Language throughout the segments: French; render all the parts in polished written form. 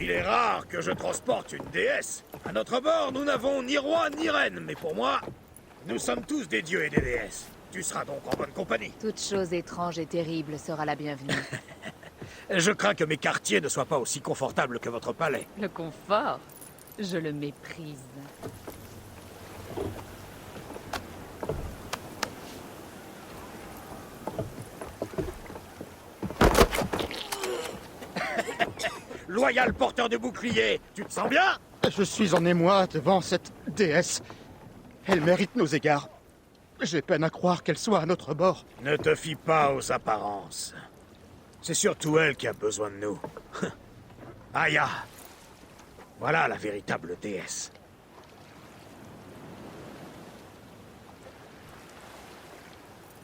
Il est rare que je transporte une déesse. À notre bord, nous n'avons ni roi ni reine, mais pour moi, nous sommes tous des dieux et des déesses. Tu seras donc en bonne compagnie. Toute chose étrange et terrible sera la bienvenue. Je crains que mes quartiers ne soient pas aussi confortables que votre palais. Le confort, je le méprise. Loyal porteur de bouclier, tu te sens bien? Je suis en émoi devant cette déesse. Elle mérite nos égards. J'ai peine à croire qu'elle soit à notre bord. Ne te fie pas aux apparences. C'est surtout elle qui a besoin de nous. Aya. Voilà la véritable déesse.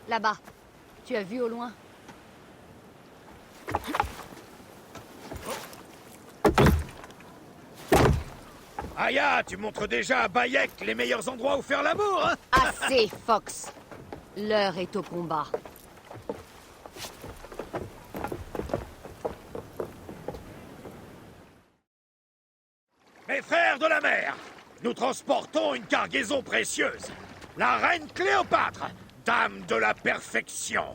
Là-bas, tu as vu au loin? Aya, tu montres déjà à Bayek les meilleurs endroits où faire l'amour, hein? Assez, Fox. L'heure est au combat. Mes frères de la mer, nous transportons une cargaison précieuse. La reine Cléopâtre, dame de la perfection,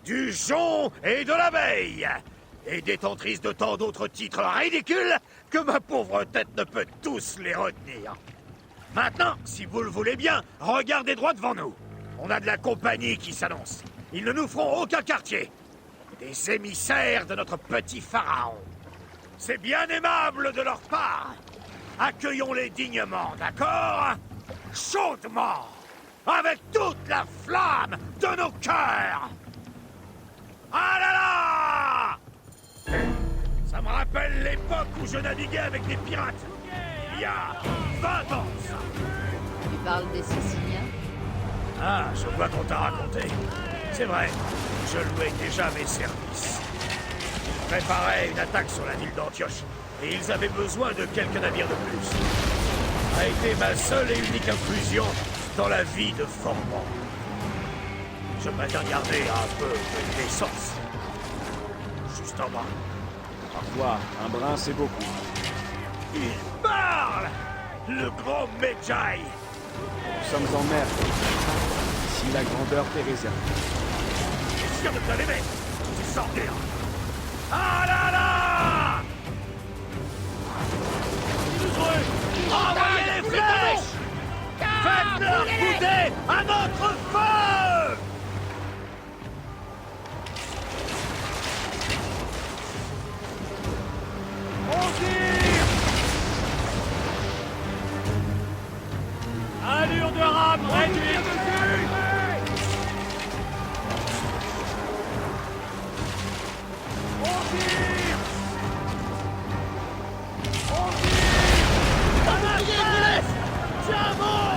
du jonc et de l'abeille, et détentrice de tant d'autres titres ridicules que ma pauvre tête ne peut tous les retenir. Maintenant, si vous le voulez bien, regardez droit devant nous. On a de la compagnie qui s'annonce. Ils ne nous feront aucun quartier. Des émissaires de notre petit pharaon. C'est bien aimable de leur part. Accueillons-les dignement, d'accord? Chaudement, avec toute la flamme de nos cœurs. Ah là là! Ça me rappelle l'époque où je naviguais avec des pirates. Il y a 20 ans. Tu parles des Siciliens? Ah, je vois qu'on t'a raconté. C'est vrai, je louais déjà mes services. Ils préparaient une attaque sur la ville d'Antioche, et ils avaient besoin de quelques navires de plus. Ça a été ma seule et unique inclusion dans la vie de Formand. Je m'attends à garder un peu de l'essence. Juste en bas. Parfois, un brin, c'est beaucoup. Il parle! Le grand Medjay! Nous sommes en mer. Ici, la grandeur t'est réservée. Je suis sûr de bien l'aimer! Tu sortir! Ah là là! Envoyez les flèches! Faites-leur goûter à notre feu! On tire! Allure de rame réduite! On tire! On tire! Tiens bon!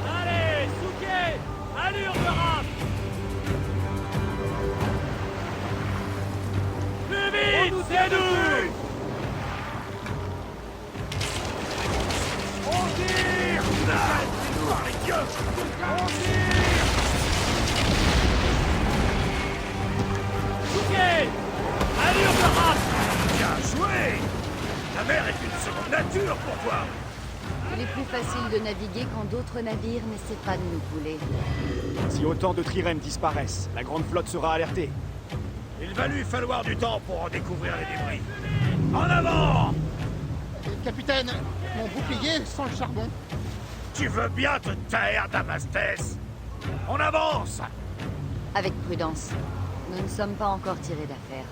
Allez, Souquet! Allure de rame! Plus vite, c'est nous! On tire! Par les dieux! On tire! Souquet! Allure de rame! Bien joué! La mer est une seconde nature pour toi! Il est plus facile de naviguer quand d'autres navires n'essaient pas de nous couler. Si autant de trirèmes disparaissent, la grande flotte sera alertée. Il va lui falloir du temps pour en découvrir les débris. En avant! Capitaine, mon bouclier sans le charbon. Tu veux bien te taire, Damastès? On avance! Avec prudence. Nous ne sommes pas encore tirés d'affaire.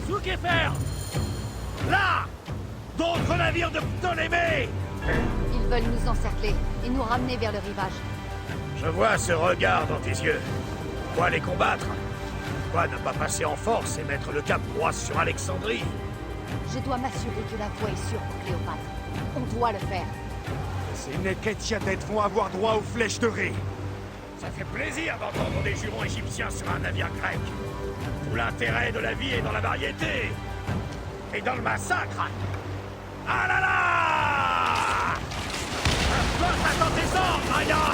Souquet fer! Là! D'autres navires de Ptolémée! Ils veulent nous encercler et nous ramener vers le rivage. Je vois ce regard dans tes yeux. Pourquoi les combattre? Pourquoi ne pas passer en force et mettre le cap droit sur Alexandrie? Je dois m'assurer que la voie est sûre pour Cléopâtre. On doit le faire. Ces Neketiadettes vont avoir droit aux flèches de Ré. Ça fait plaisir d'entendre des jurons égyptiens sur un navire grec. Tout l'intérêt de la vie est dans la variété. Et dans le massacre... Ah là là! La flotte attend tes ordres, Aya!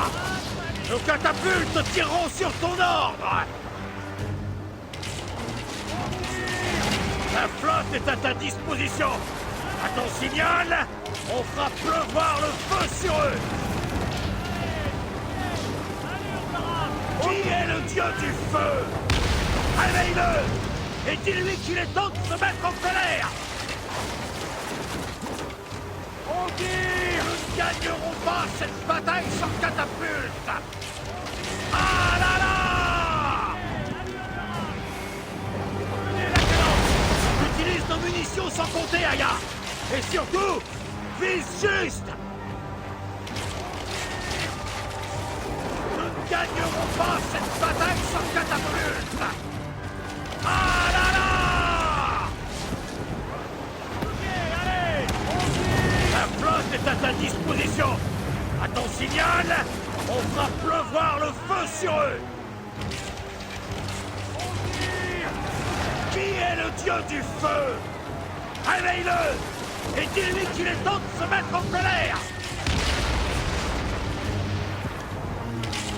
Nos catapultes tireront sur ton ordre! La flotte est à ta disposition! À ton signal, on fera pleuvoir le feu sur eux! Qui est le dieu du feu? Réveille-le! Et dis-lui qu'il est temps de se mettre en colère! On dit, nous ne gagnerons pas cette bataille sans catapulte! Ah là là! Prenez la cadence! Utilise nos munitions sans compter, Aya! Et surtout, vise juste! Nous ne gagnerons pas cette bataille sans catapulte! Ah là là! Ok, allez! La flotte est à ta disposition! À ton signal, on fera pleuvoir le feu sur eux! Qui est le dieu du feu? Réveille-le! Et dis-lui qu'il est temps de se mettre en colère!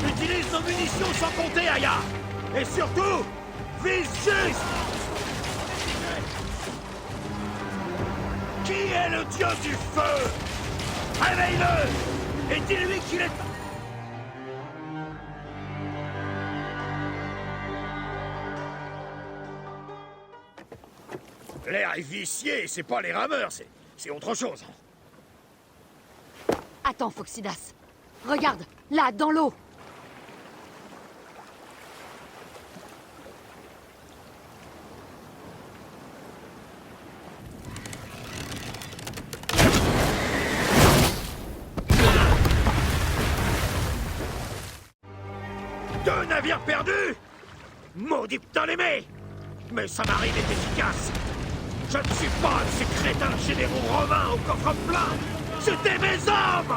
Utilise nos munitions sans compter, Aya! Et surtout, vise juste! Qui est le dieu du feu? Réveille-le! Et dis-lui qu'il est... L'air est vicié, c'est pas les rameurs, c'est autre chose. Attends, Phoxidas. Regarde, là, dans l'eau. Deux navires perdus? Maudit Ptolémée! Mais sa marine est efficace. Je ne suis pas de ces crétins généraux romains au coffre plein. C'était mes hommes!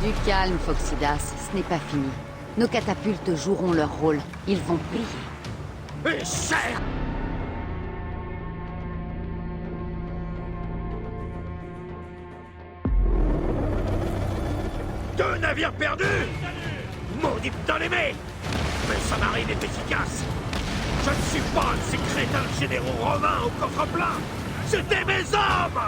Du calme, Phoxidas. Ce n'est pas fini. Nos catapultes joueront leur rôle. Ils vont payer. Et cher! Deux navires perdus? Maudit Ptolémée! Mais sa marine est efficace. Je ne suis pas de ces crétins généraux romains au coffre plein. C'était mes hommes!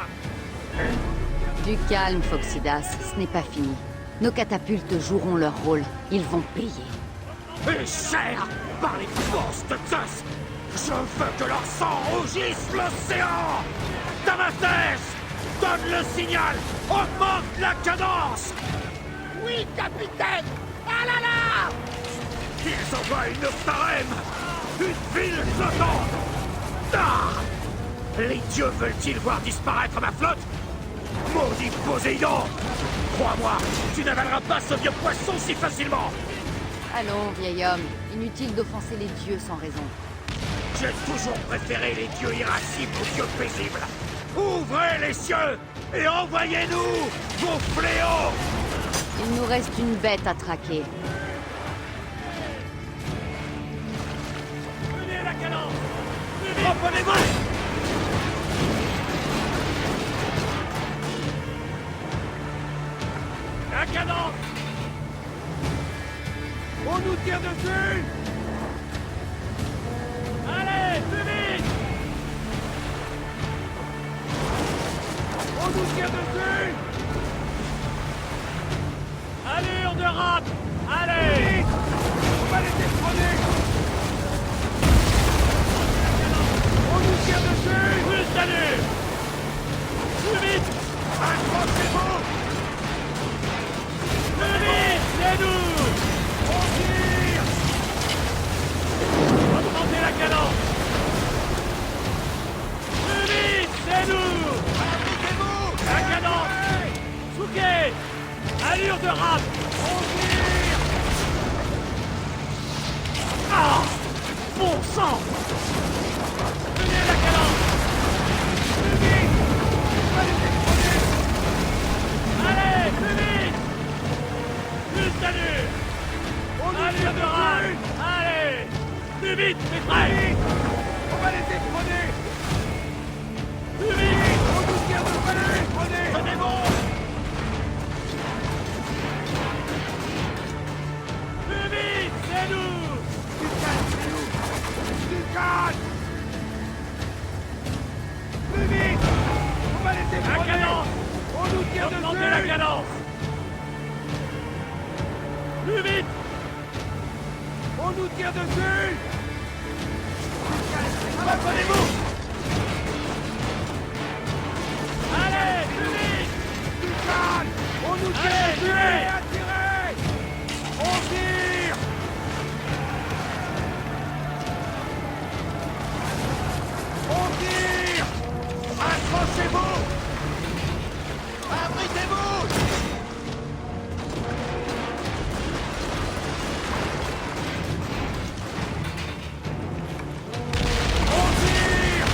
Du calme, Phoxidas. Ce n'est pas fini. Nos catapultes joueront leur rôle. Ils vont payer. Et cher par les forces de Zeus! Je veux que leur sang rougisse l'océan! Damastes! Donne le signal! Augmente la cadence! Oui, capitaine! Ah là là! Ils envoient une Starem! Une ville flottante! Ah! Les dieux veulent-ils voir disparaître ma flotte? Maudit Poséidon! Crois-moi, tu n'avaleras pas ce vieux poisson si facilement! Allons, vieil homme. Inutile d'offenser les dieux sans raison. J'ai toujours préféré les dieux irascibles aux dieux paisibles. Ouvrez les cieux et envoyez-nous vos fléaux! Il nous reste une bête à traquer. Menez la cadence! Reprenez-vous! La cadence! On nous tire dessus! Allez, plus vite! On nous tire dessus! Allure de rap! Allez! On va les détrôner! On nous tire dessus! Plus d'allure! Plus vite! Accrochez-vous! Plus vite! C'est nous! On tire! Augmentez la cadence! Plus vite! C'est nous! Appliquez-vous! La cadence! Souquet! Allure de rap! On tire! Ah! Bon sang! Tenez la cadence! Plus vite! On va les exploser! Allez, plus vite! Plus d'allure! Allure de rap! Allez! Plus vite, mes frères! On va les exploser! Plus vite! On nous tire dessus! Reprenez-vous! Allez, plus vite! Du calme! On nous tire Allez, dessus! tirez! Attirez! On tire! On tire! Accrochez-vous! Abritez-vous! On tire!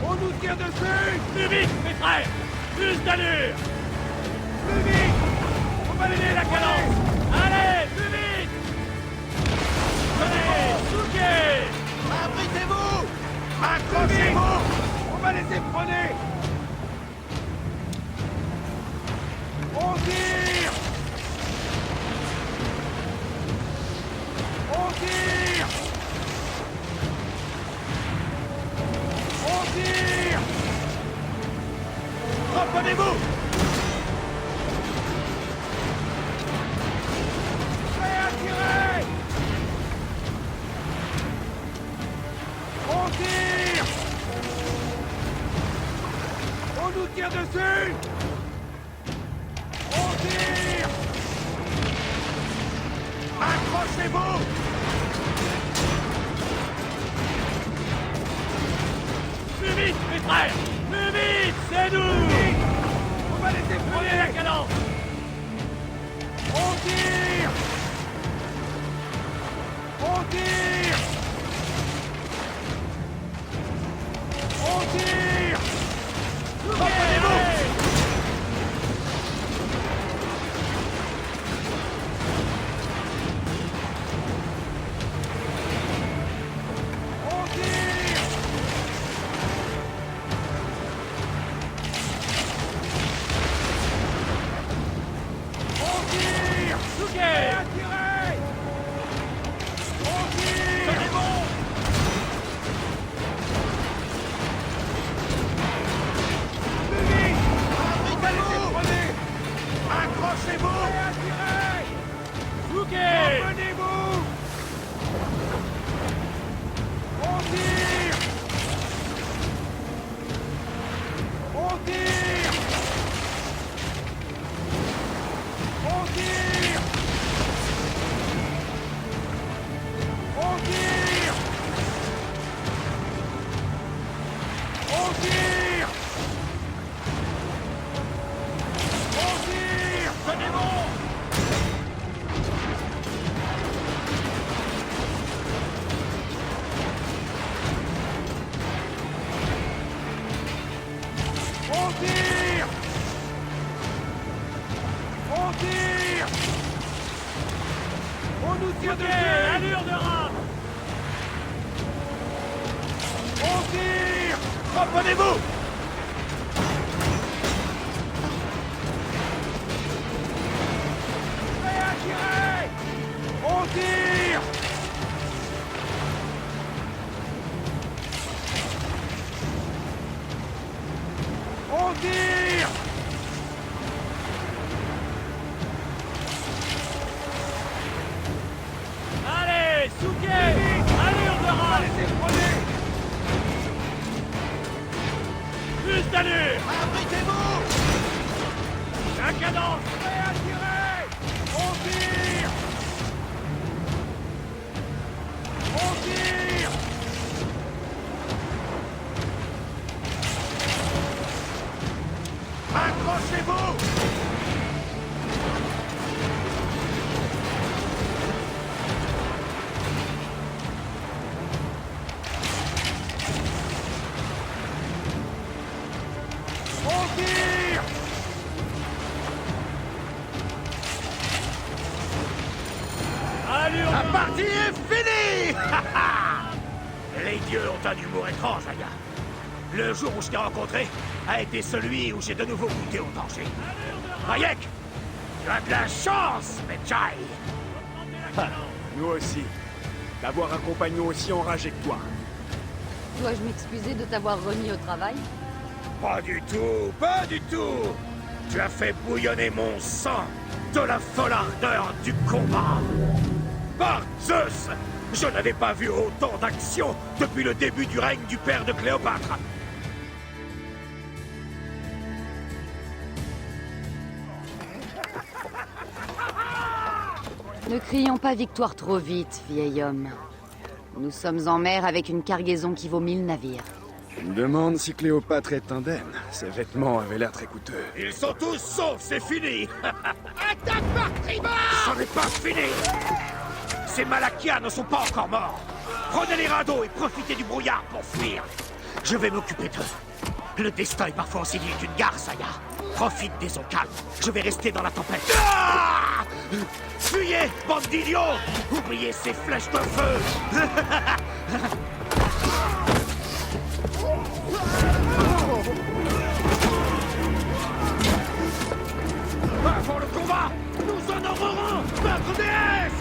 On nous tire dessus! Plus vite, mes frères! Plus d'allure! Plus vite! On va donner la cadence! Allez, plus vite! Tenez, souquez! Abritez-vous! Accrochez-vous! On va les épronner! On tire! On tire! On tire! Reprenez-vous! Prêt à tirer! On tire! On nous tire dessus! On tire! Accrochez-vous! Plus vite, mes frères! Plus vite, c'est nous! On va les Prenez épronner! la cadence! On tire! On tire! On tire! Reprenez-vous! On tire! On tire! Souquez! Prêt à tirer! On tire! Tenez bon! Plus vite! On va les épronner! Accrochez-vous! Prêt à tirer! Souquez! Revenez-vous! On tire! On tire! On tire! On tire! On tire! On tire! Tenez bon! On tire! On tire! On nous tire Souquez! dessus! Allure de rat! On tire! Reprenez-vous! Prêt à tirer! On tire! On tire! Allez, Souquet! Allure de On va rat! les épronner! Plus d'allure! Abritez-vous! La cadence! Prêt à tirer! On tire! On tire! Accrochez-vous! On tire! Allure La de partie est finie! Les dieux ont un humour étrange, Aya. Le jour où je t'ai rencontré a été celui où j'ai de nouveau goûté au danger. Hayek, tu as de la chance, Medjay. Nous aussi. D'avoir un compagnon aussi enragé que toi. Dois-je m'excuser de t'avoir remis au travail? Pas du tout, pas du tout. Tu as fait bouillonner mon sang de la folle ardeur du combat. Par Zeus, je n'avais pas vu autant d'action depuis le début du règne du père de Cléopâtre. Ne crions pas victoire trop vite, vieil homme. Nous sommes en mer avec une cargaison qui vaut 1000 navires. Je me demande si Cléopâtre est indemne. Ses vêtements avaient l'air très coûteux. Ils sont tous saufs, c'est fini. Attaque par tribord! C'en est pas fini. Ces Malachias ne sont pas encore morts. Prenez les radeaux et profitez du brouillard pour fuir. Je vais m'occuper d'eux. Le destin est parfois aussi digne d'une gare, Saya. Profite des eaux calmes. Je vais rester dans la tempête. Ah! Fuyez, bande d'idiots! Oubliez ces flèches de feu! Avant le combat, nous honorerons notre déesse!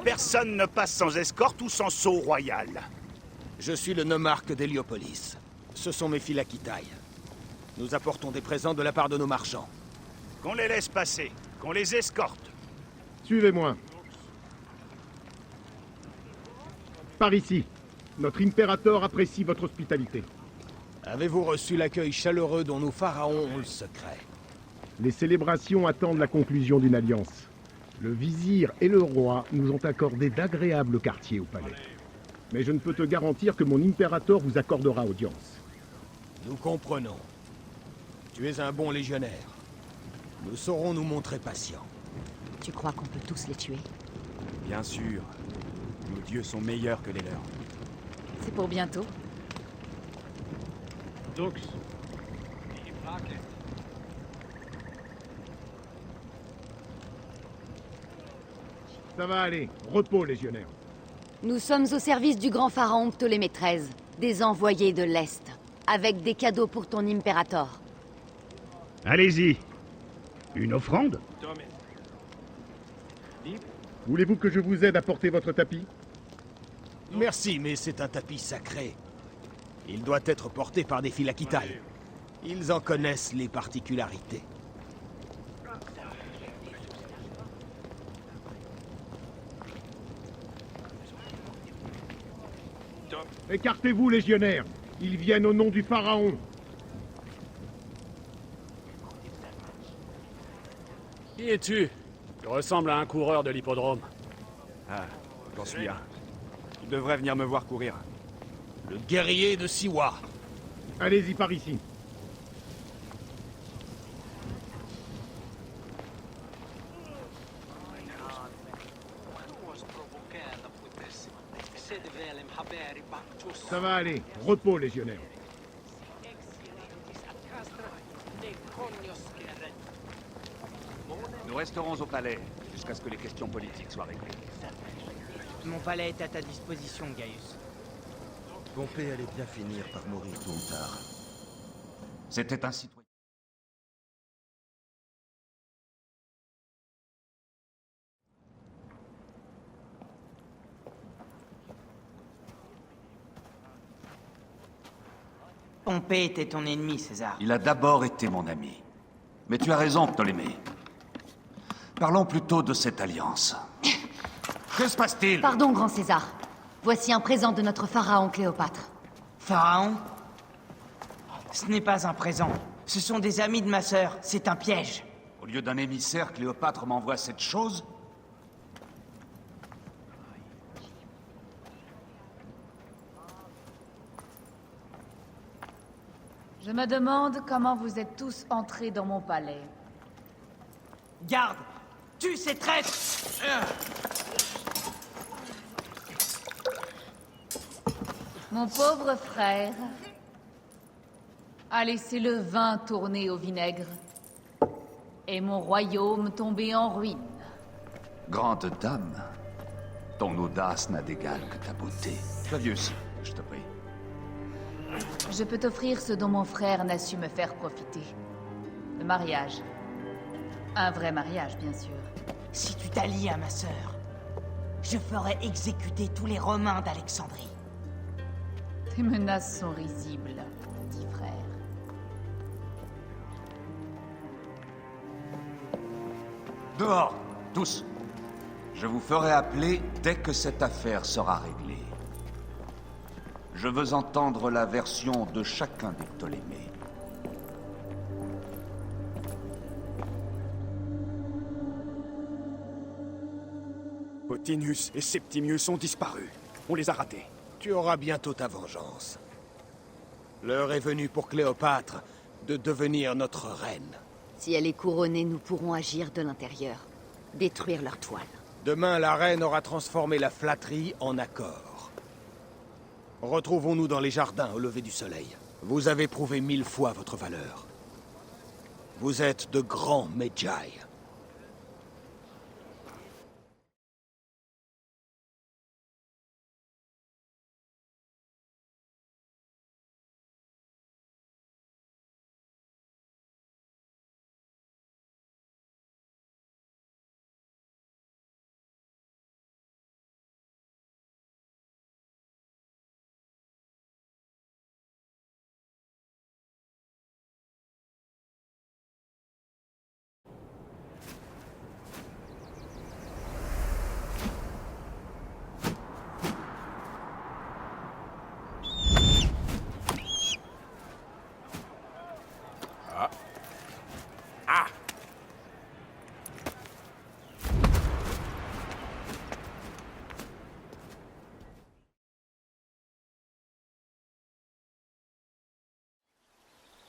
Personne ne passe sans escorte ou sans sceau royal. Je suis le nomarque d'Héliopolis. Ce sont mes philakitailles. Nous apportons des présents de la part de nos marchands. Qu'on les laisse passer, qu'on les escorte. Suivez-moi. Par ici. Notre impérateur apprécie votre hospitalité. Avez-vous reçu l'accueil chaleureux dont nos pharaons ont le secret? Les célébrations attendent la conclusion d'une alliance. Le vizir et le roi nous ont accordé d'agréables quartiers au palais. Mais je ne peux te garantir que mon impérateur vous accordera audience. Nous comprenons. Tu es un bon légionnaire. Nous saurons nous montrer patients. Tu crois qu'on peut tous les tuer? Bien sûr. Nos dieux sont meilleurs que les leurs. C'est pour bientôt. Dux, ça va aller. Repos, légionnaire. Nous sommes au service du grand pharaon Ptolémée XIII, des envoyés de l'Est, avec des cadeaux pour ton impérator. Allez-y. Une offrande? Voulez-vous que je vous aide à porter votre tapis? Merci, mais c'est un tapis sacré. Il doit être porté par des Phylakitai. Ils en connaissent les particularités. Écartez-vous, légionnaire. Ils viennent au nom du pharaon. Qui es-tu? Tu ressembles à un coureur de l'hippodrome. Ah, j'en suis un. Tu devrais venir me voir courir. Le guerrier de Siwa. Allez-y par ici. Ça va aller. Repos, légionnaire. Nous resterons au palais jusqu'à ce que les questions politiques soient réglées. Mon palais est à ta disposition, Gaius. Pompée allait bien finir par mourir tôt ou tard. C'était un citoyen. Pompée était ton ennemi, César. Il a d'abord été mon ami. Mais tu as raison, Ptolémée. Parlons plutôt de cette alliance. Que se passe-t-il? Pardon, grand César. Voici un présent de notre pharaon Cléopâtre. Pharaon? Ce n'est pas un présent. Ce sont des amis de ma sœur. C'est un piège. Au lieu d'un émissaire, Cléopâtre m'envoie cette chose? Je me demande comment vous êtes tous entrés dans mon palais. Garde! Tue ces traîtres! Mon pauvre frère a laissé le vin tourner au vinaigre et mon royaume tomber en ruine. Grande dame, ton audace n'a d'égal que ta beauté. Flavius, je te prie. Je peux t'offrir ce dont mon frère n'a su me faire profiter. Le mariage. Un vrai mariage, bien sûr. Si tu t'allies à ma sœur, je ferai exécuter tous les Romains d'Alexandrie. Tes menaces sont risibles, petit frère. Dehors, tous. Je vous ferai appeler dès que cette affaire sera réglée. Je veux entendre la version de chacun des Ptolémées. Pothinus et Septimius ont disparu. On les a ratés. Tu auras bientôt ta vengeance. L'heure est venue pour Cléopâtre de devenir notre reine. Si elle est couronnée, nous pourrons agir de l'intérieur. Détruire leur toile. Demain, la reine aura transformé la flatterie en accord. Retrouvons-nous dans les jardins au lever du soleil. Vous avez prouvé 1000 fois votre valeur. Vous êtes de grands Medjay.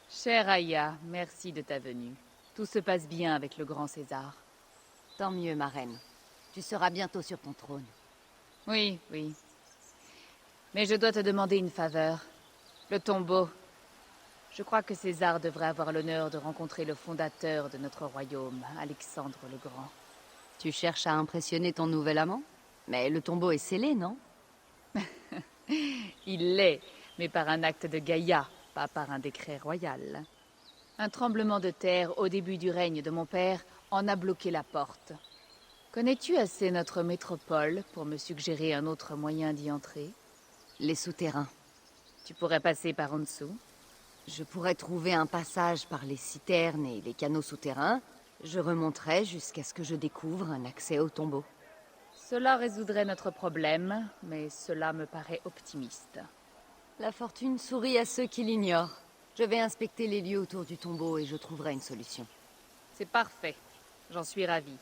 Chère Aya, merci de ta venue. Tout se passe bien avec le grand César. Tant mieux, ma reine. Tu seras bientôt sur ton trône. Oui, oui. Mais je dois te demander une faveur. Le tombeau. Je crois que César devrait avoir l'honneur de rencontrer le fondateur de notre royaume, Alexandre le Grand. Tu cherches à impressionner ton nouvel amant? Mais le tombeau est scellé, non? Il l'est, mais par un acte de Gaïa, pas par un décret royal. Un tremblement de terre au début du règne de mon père en a bloqué la porte. Connais-tu assez notre métropole pour me suggérer un autre moyen d'y entrer? Les souterrains. Tu pourrais passer par en dessous? Je pourrais trouver un passage par les citernes et les canaux souterrains. Je remonterai jusqu'à ce que je découvre un accès au tombeau. Cela résoudrait notre problème, mais cela me paraît optimiste. La fortune sourit à ceux qui l'ignorent. Je vais inspecter les lieux autour du tombeau et je trouverai une solution. C'est parfait. J'en suis ravie.